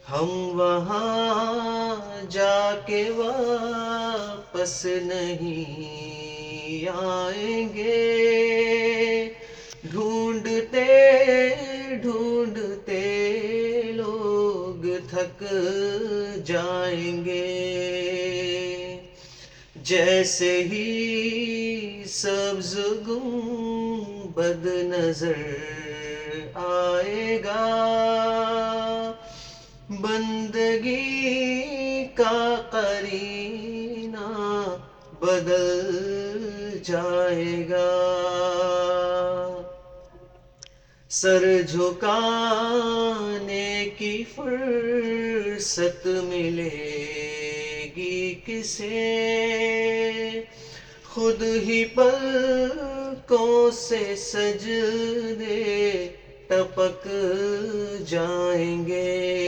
हम वहाँ जाके वापस नहीं आएंगे। ढूंढते ढूंढते लोग थक जाएंगे। जैसे ही सब्ज़ गुंबद नजर आएगा, बंदगी का करीना बदल जाएगा। सर झुकाने की फुर्सत मिलेगी किसे, खुद ही पलकों से सजदे टपक जाएंगे।